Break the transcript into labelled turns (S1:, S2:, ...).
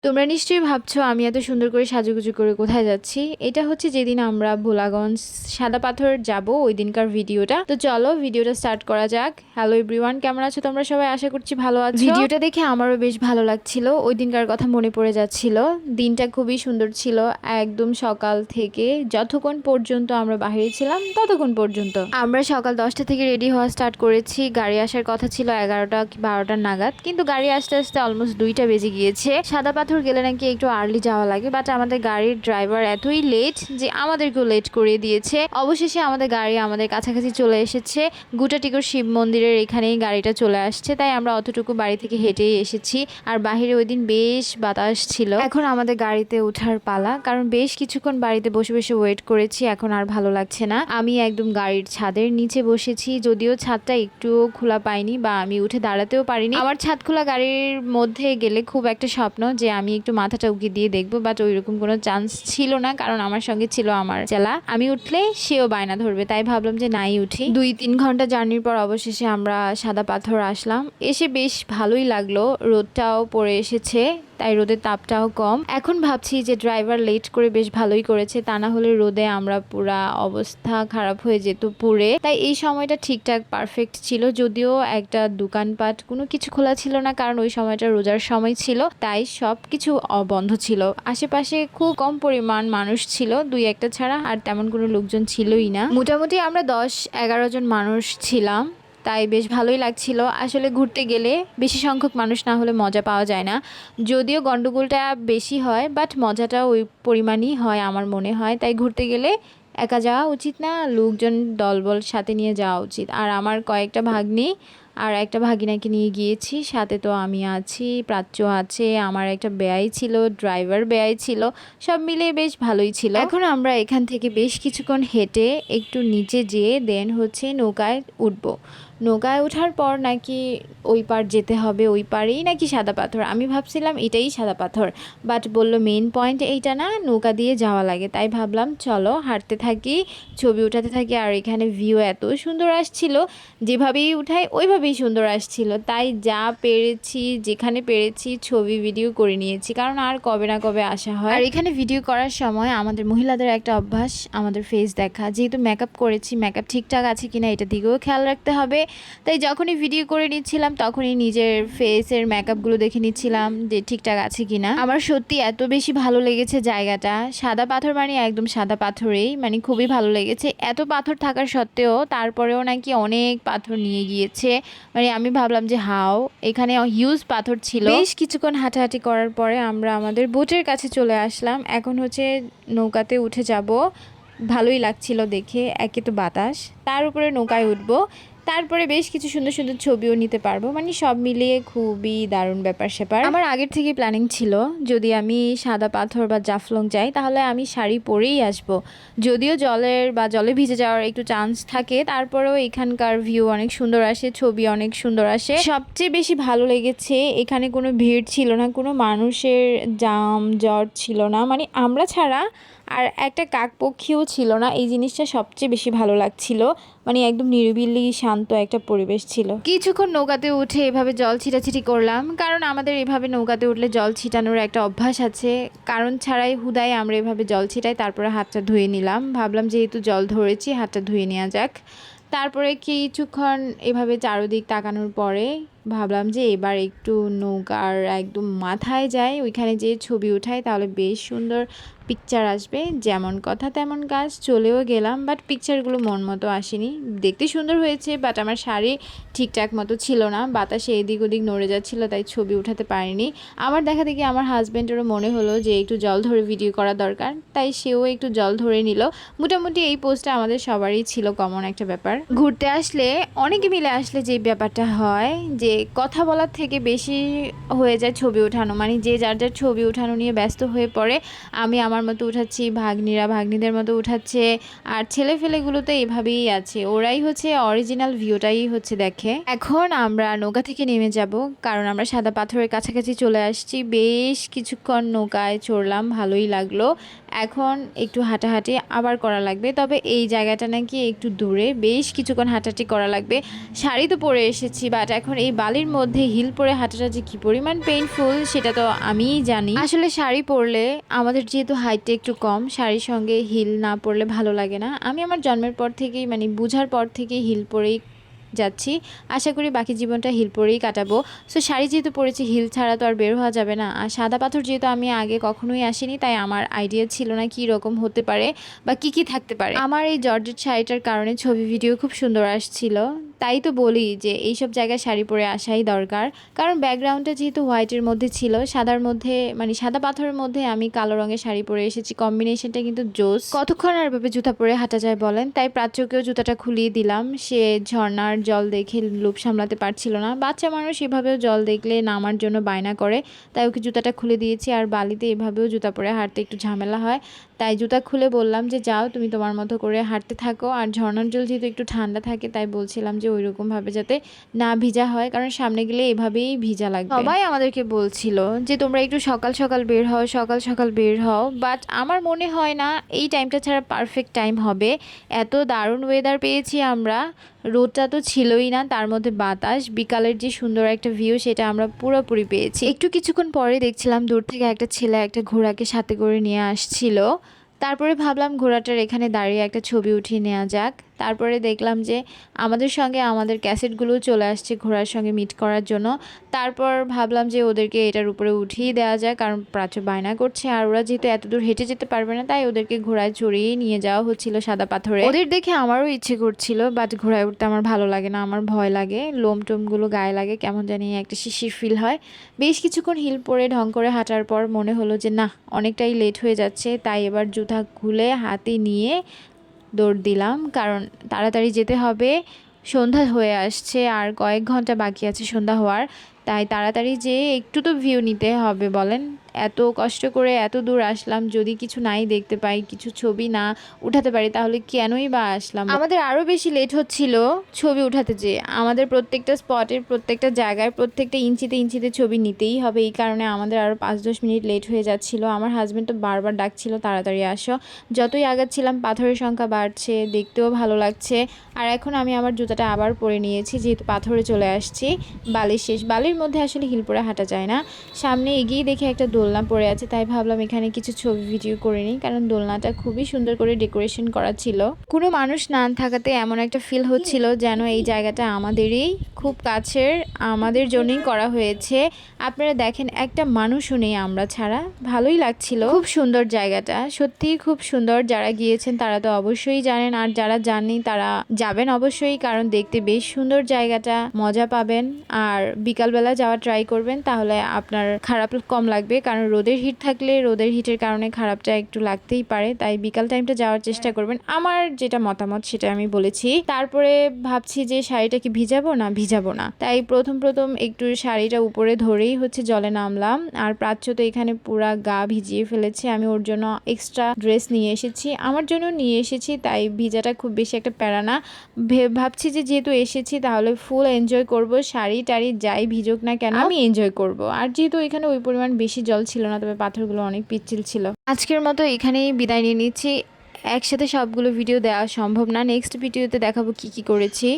S1: তোমরা নিশ্চয়ই ভাবছো আমি এত সুন্দর করে সাজুগুজু করে কোথায় যাচ্ছি। এটা হচ্ছে যেদিন আমরা ভোলাগঞ্জ সাদা পাথর যাব ওই দিনকার ভিডিওটা। তো চলো ভিডিওটা স্টার্ট করা যাক। হ্যালো এভরিওয়ান, কেমন আছো তোমরা সবাই? আশা করছি ভালো আছো। ভিডিওটা দেখে আমারও বেশ ভালো লাগছিল, ওই দিনকার কথা মনে পড়ে যাচ্ছিল। দিনটা খুবই সুন্দর ছিল, একদম সকাল থেকে যতক্ষণ পর্যন্ত আমরা বাইরে ছিলাম ততক্ষণ পর্যন্ত। আমরা সকাল 10টা থেকে রেডি হওয়া স্টার্ট করেছি। গাড়ি আসার কথা ছিল 11টা কি 12টা নাগাদ, কিন্তু গাড়ি আসতে আসতে অলমোস্ট 2টা বেজে গিয়েছে। সাদা পাথর গেলে নাকি একটু আর্লি যাওয়া লাগে, বাট আমাদের গাড়ির ড্রাইভার এতই লেট যে আমাদেরকেও লেট করে দিয়েছে। অবশেষে আমাদের গাড়ি আমাদের কাছাকাছি চলে এসেছে। গুটাটিকর শিব মন্দিরের এখানেই গাড়িটা চলে আসছে, তাই আমরা অতটুকু বাড়ি থেকে হেঁটেই এসেছি। আর বাহিরে ওই দিন বেশ বাতাস ছিল। এখন আমাদের গাড়িতে ওঠার পালা, কারণ বেশ কিছুক্ষণ বাড়িতে বসে বসে ওয়েট করেছি, এখন আর ভালো লাগছে না। আমি একদম গাড়ির ছাদের নিচে বসেছি, যদিও ছাদটা একটুও খোলা পাইনি বা আমি উঠে দাঁড়াতেও পারিনি। আমার ছাদ খোলা গাড়ির মধ্যে গেলে খুব একটা স্বপ্ন যে আমি একটু মাথাটা উকি দিয়ে দেখবো, বাট ওইরকম কোনো চান্স ছিল না, কারণ আমার সঙ্গে ছিল আমার চেলা। আমি উঠলে সেও বায়না ধরবে, তাই ভাবলাম যে নাই উঠি। 2-3 ঘন্টা জার্নির পর অবশেষে আমরা সাদা পাথর আসলাম। এসে বেশ ভালোই লাগলো, রোদটাও পড়ে এসেছে, তাই রোদের তাপটাও কম। এখন ভাবছি যে ড্রাইভার লেট করে বেশ ভালোই করেছে, তা না হলে রোদে আমরা পুরা অবস্থা খারাপ হয়ে যেত পুড়ে। তাই এই সময়টা ঠিকঠাক পারফেক্ট ছিল, যদিও একটা দোকানপাট কোনো কিছু খোলা ছিল না, কারণ ওই সময়টা রোজার সময় ছিল, তাই সব কিছু বন্ধ ছিল। আশেপাশে খুব কম পরিমাণ মানুষ ছিল, 2-1টা ছাড়া, আর তেমন কোনো লোকজন ছিলই না। মোটামুটি আমরা 10-11 জন মানুষ ছিলাম, তাই বেশ ভালোই লাগছিল। আসলে ঘুরতে গেলে বেশি সংখ্যক মানুষ না হলে মজা পাওয়া যায় না, যদিও গন্ডগোলটা বেশি হয়, বাট মজাটা ওই পরিমাণই হয় আমার মনে হয়। তাই ঘুরতে গেলে একা যাওয়া উচিত না, লোকজন দলবল সাথে নিয়ে যাওয়া উচিত। আর আমার কয়েকটা ভাগ্নি আর একটা ভাগিনাকে নিয়ে গিয়েছি, সাথে তো আমি আছি, প্রাচ্য আছে, আমার একটা বেয়াই ছিল, ড্রাইভার বেয়াই ছিল, সব মিলিয়ে বেশ ভালোই ছিল। এখন আমরা এখান থেকে বেশ কিছুক্ষণ হেঁটে একটু নিচে যেয়ে দেন হচ্ছে নৌকায় উঠবো। নৌকায় ওঠার পর নাকি ওই পার যেতে হবে, ওই পারেই নাকি সাদা পাথর। আমি ভাবছিলাম এটাই সাদা পাথর, বাট বললো মেন পয়েন্ট এইটা না, নৌকা দিয়ে যাওয়া লাগে। তাই ভাবলাম চলো হাঁটতে থাকি, ছবি উঠাতে থাকি। আর এখানে ভিউ এত সুন্দর আসছিল, যেভাবেই উঠাই ওইভাবেই সুন্দর আসছিল, তাই যা পেরেছি যেখানে পেরেছি ছবি ভিডিও করে নিয়েছি, কারণ আর কবে না কবে আসা হয়। আর এখানে ভিডিও করার সময় আমাদের মহিলাদের একটা অভ্যাস আমাদের ফেস দেখা, যেহেতু মেকআপ করেছি, মেকআপ ঠিকঠাক আছে কিনা এটা দিকেও খেয়াল রাখতে হবে। তাই যখনই ভিডিও করে নিচ্ছিলাম তখনই নিজের ফেসের মেকআপগুলো দেখে নিচ্ছিলাম যে ঠিকঠাক আছে কিনা। আমার সত্যি এত বেশি ভালো লেগেছে জায়গাটা, সাদা পাথর মানে একদম সাদা পাথরেই, মানে খুবই ভালো লেগেছে। এত পাথর থাকার সত্ত্বেও তারপরেও নাকি অনেক পাথর নিয়ে গিয়েছে, মানে আমি ভাবলাম যে হাও, এখানে হিউজ পাথর ছিল। বেশ কিছুক্ষণ হাঁটাহাঁটি করার পরে আমরা আমাদের বোটের কাছে চলে আসলাম। এখন হচ্ছে নৌকাতে উঠে যাব। ভালোই লাগছিল দেখে, একে তো বাতাস, তার উপরে নৌকায় উঠবো, তারপরে বেশ কিছু সুন্দর সুন্দর ছবিও নিতে পারবো, মানে সব মিলিয়ে খুবই দারুণ ব্যাপার স্যাপার। আমার আগের থেকে প্ল্যানিং ছিল যদি আমি সাদা পাথর বা জাফলং যাই তাহলে আমি শাড়ি পরেই আসব। যদিও জলে ভিজে যাওয়ার একটু চান্স থাকে, তারপরেও এখানকার ভিউ অনেক সুন্দর আসে, ছবি অনেক সুন্দর আসে। সবচেয়ে বেশি ভালো লেগেছে এখানে কোনো ভিড় ছিল না, কোনো মানুষের জাম জট ছিল না, মানে আমরা ছাড়া আর একটা কাকপক্ষীও ছিল না। এই জিনিসটা সবচেয়ে বেশি ভালো লাগছিল, মানে একদম নিরিবিলি শান্ত একটা পরিবেশ ছিল। কিছুক্ষণ নৌকাতে উঠে এভাবে জল ছিটাছিটি করলাম, কারণ আমাদের এভাবে নৌকাতে উঠলে জল ছিটানোর একটা অভ্যাস আছে, কারণ ছাড়াই হুদাই আমরা এভাবে জল ছিটাই। তারপরে হাতটা ধুয়ে নিলাম, ভাবলাম যেহেতু জল ধরেছি হাতটা ধুয়ে নেওয়া যাক। তারপরে কিছুক্ষণ এভাবে চারদিক তাকানোর পরে ভাবলাম যে এবার একটু নৌকার একদম মাথায় যাই, ওইখানে যে ছবি উঠাই তাহলে বেশ সুন্দর পিকচার আসবে। যেমন কথা তেমন কাজ, চলেও গেলাম, বাট পিকচারগুলো মন মতো আসেনি। দেখতে সুন্দর হয়েছে, বাট আমার শাড়ি ঠিকঠাক মতো ছিল না, বাতাসে এদিক ওদিক নড়ে যাচ্ছিল, তাই ছবি উঠাতে পারিনি। আমার দেখা দেখি আমার হাজব্যান্ডেরও মনে হলো যে একটু জল ধরে ভিডিও করা দরকার, তাই সেও একটু জল ধরে নিল। মোটামুটি এই পোস্টটা আমাদের সবারই ছিল কমন একটা ব্যাপার। ঘুরতে আসলে অনেকে মিলে আসলে যে ব্যাপারটা হয় যে কথা বলার থেকে বেশি হয়ে যায় ছবি ওঠানো, মানে যে যার যার ছবি ওঠানো নিয়ে ব্যস্ত হয়ে পড়ে। আমি আমার মতো উঠাচ্ছি, ভাগ্নিরা ভাগ্নিদের মতো উঠাচ্ছে, আর ছেলেফেলেগুলো তো এভাবেই আছে, ওরাই হচ্ছে অরিজিনাল ভিউটাই হচ্ছে দেখে। এখন আমরা নৌকা থেকে নেমে যাব, কারণ আমরা সাদা পাথরের কাছাকাছি চলে আসছি। বেশ কিছুক্ষণ নৌকায় চড়লাম, ভালোই লাগলো। এখন একটু হাঁটাহাঁটি আবার করা লাগবে, তবে এই জায়গাটা নাকি একটু দূরে, বেশ কিছুক্ষণ হাঁটাহাঁটি করা লাগবে। শাড়ি তো পরে এসেছি, বাট এখন এই বালির মধ্যে হিল পরে হাঁটাটা যে কি পরিমাণ পেইনফুল সেটা তো আমিই জানি। আসলে শাড়ি পরলে আমাদের যেহেতু হাইটটা একটু কম, শাড়ির সঙ্গে হিল না পরলে ভালো লাগে না। আমি আমার জন্মের পর থেকেই মানে বুঝার পর থেকেই হিল পরেই যাচ্ছি। আশা করি বাকি জীবনটা হিল পরেই কাটাবো। সো শাড়ি যেহেতু পরেছি, হিল ছাড়া তো আর বের হওয়া যাবে না। আর সাদা পাথর যেহেতু আমি আগে কখনোই আসিনি, তাই আমার আইডিয়া ছিল না কী রকম হতে পারে বা কি থাকতে পারে। আমার এই জর্জেট শাড়িটার কারণে ছবি ভিডিও খুব সুন্দর আসছিল। তাই তো বলি যে এইসব জায়গায় শাড়ি পরে আসাই দরকার, কারণ ব্যাকগ্রাউন্ডটা যেহেতু হোয়াইটের মধ্যে ছিল, সাদার মধ্যে মানে সাদা পাথরের মধ্যে আমি কালো রঙের শাড়ি পরে এসেছি। কম্বিনেশনটা কিন্তু জোস। কতক্ষণ আর এভাবে জুতা পরে হাঁটা যায় বলেন? তাই প্রাচ্যকেও জুতাটা খুলিয়ে দিলাম। সে ঝর্ণার জল দেখে লোভ সামলাতে পারছিল না। বাচ্চা মানুষ এভাবেও জল দেখলে নামার জন্য বায়না করে, তাই ওকে জুতাটা খুলে দিয়েছি। আর বালিতে এভাবেও জুতা পরে হাঁটতে একটু ঝামেলা হয়, তাই জুতা খুলে বললাম যে যাও তুমি তোমার মতো করে হাঁটতে থাকো। আর ঝর্ণার জল যেহেতু একটু ঠান্ডা থাকে, তাই বলছিলাম যে ওইরকমভাবে যাতে না ভিজা হয়, কারণ সামনে গেলে এভাবেই ভিজা লাগবে। সবাই আমাদেরকে বলছিল যে তোমরা একটু সকাল সকাল বের হও, সকাল সকাল বের হও, বাট আমার মনে হয় না এই টাইমটা ছাড়া পারফেক্ট টাইম হবে। এত দারুণ ওয়েদার পেয়েছি আমরা, রোদটা তো ছিলই না, তার মধ্যে বাতাস, বিকালের যে সুন্দর একটা ভিউ সেটা আমরা পুরোপুরি পেয়েছি। একটু কিছুক্ষণ পরে দেখছিলাম দূর থেকে একটা ছেলে একটা ঘোড়াকে সাথে করে নিয়ে আসছিল। তারপরে ভাবলাম ঘোড়াটার এখানে দাঁড়িয়ে একটা ছবি উঠিয়ে নেওয়া যাক। তারপরে দেখলাম যে আমাদের সঙ্গে আমাদের ক্যাসেটগুলো চলে আসছে ঘোড়ার সঙ্গে মিট করার জন্য। তারপর ভাবলাম যে ওদেরকে এটার উপরে উঠিয়ে দেওয়া যায়, কারণ প্রাচ্য বায়না করছে আর ওরা যেহেতু এত দূর হেঁটে যেতে পারবে না, তাই ওদেরকে ঘোড়ায় চড়িয়ে নিয়ে যাওয়া হচ্ছিল সাদা পাথরে। ওদের দেখে আমারও ইচ্ছে করছিল, বাট ঘোড়ায় উঠতে আমার ভালো লাগে না, আমার ভয় লাগে, লোম টোমগুলো গায়ে লাগে, কেমন জানি একটা শিশির ফিল হয়। বেশ কিছুক্ষণ হিল পরে ঢং করে হাঁটার পর মনে হলো যে না, অনেকটাই লেট হয়ে যাচ্ছে, তাই এবার জুতা খুলে হাতে নিয়ে দৌড় দিলাম, কারণ তাড়াতাড়ি যেতে হবে। সন্ধ্যা হয়ে আসছে আর কয়েক ঘন্টা বাকি আছে সন্ধ্যা হওয়ার, তাই তাড়াতাড়ি যেয়ে একটু তো ভিউ নিতে হবে বলেন। এত কষ্ট করে এত দূর আসলাম, যদি কিছু নাই দেখতে পাই, কিছু ছবি না উঠাতে পারি, তাহলে কেনই বা আসলাম। আমাদের আরও বেশি লেট হচ্ছিল ছবি উঠাতে যেয়ে। আমাদের প্রত্যেকটা স্পটের প্রত্যেকটা জায়গায় প্রত্যেকটা ইঞ্চিতে ইঞ্চিতে ছবি নিতেই হবে, এই কারণে আমাদের আরও 5-10 মিনিট লেট হয়ে যাচ্ছিল। আমার হাজব্যান্ড তো বারবার ডাকছিল তাড়াতাড়ি আসো। যতই আগাচ্ছিলাম পাথরের সংখ্যা বাড়ছে, দেখতেও ভালো লাগছে। আর এখন আমি আমার জুতাটা আবার পরে নিয়েছি, যেহেতু পাথরে চলে আসছি। বালির শেষ, বালির মধ্যে আসলে হিল পরে হাঁটা যায় না। সামনে এগিয়ে দেখে একটা দোলনা পড়ে আছে, তাই ভাবলাম এখানে কিছু ছবি ভিডিও করে নিই, কারণ দোলনাটা খুবই সুন্দর করে ডেকোরেশন করা ছিল। কোনো মানুষ না থাকাতে এমন একটা ফিল হচ্ছিল যেন এই জায়গাটা আমাদেরই খুব কাছের, আমাদের জন্যই করা হয়েছে। আপনারা দেখেন একটা মানুষও নেই আমরা ছাড়া, ভালোই লাগছিল। খুব সুন্দর জায়গাটা, সত্যিই খুব সুন্দর। যারা গিয়েছেন তারা তো অবশ্যই জানেন, আর যারা জানেন তারা যাবেন অবশ্যই, কারণ দেখতে বেশ সুন্দর জায়গাটা, মজা পাবেন। আর বিকালবেলা যাওয়া ট্রাই করবেন, তাহলে আপনার খারাপ কম লাগবে, কারণ রোদের হিট থাকলে রোদের হিটের কারণে খারাপটা একটু লাগতেই পারে, তাই বিকাল টাইমটা যাওয়ার চেষ্টা করবেন। আমার যেটা মতামত সেটা আমি বলেছি। তারপরে ভাবছি যে শাড়িটা কি ভিজাবো না, তাই প্রথম একটু শাড়িটা উপরে ধরেই হচ্ছে জলে নামলাম। আর প্রাচ্য তো এখানে পুরা গা ভিজিয়ে ফেলেছে, আমি ওর জন্য এক্সট্রা ড্রেস নিয়ে এসেছি, আমার জন্য নিয়ে এসেছি, তাই ভিজাটা খুব বেশি একটা প্যারা না। ভাবছি যে যেহেতু এসেছি তাহলে ফুল এনজয় করব, শাড়ি টাড়ি যাই ভিজুক না কেন আমি এনজয় করব। আর যেহেতু এখানে ওই পরিমাণ বেশি জল ছিল না, তবে পাথরগুলো অনেক পিচ্ছিল ছিল। আজকের মতো এখানেই বিদায় নিয়ে নিচ্ছি। একসাথে সবগুলো ভিডিও দেওয়া সম্ভব না, নেক্সট ভিডিওতে দেখাবো কি করেছি।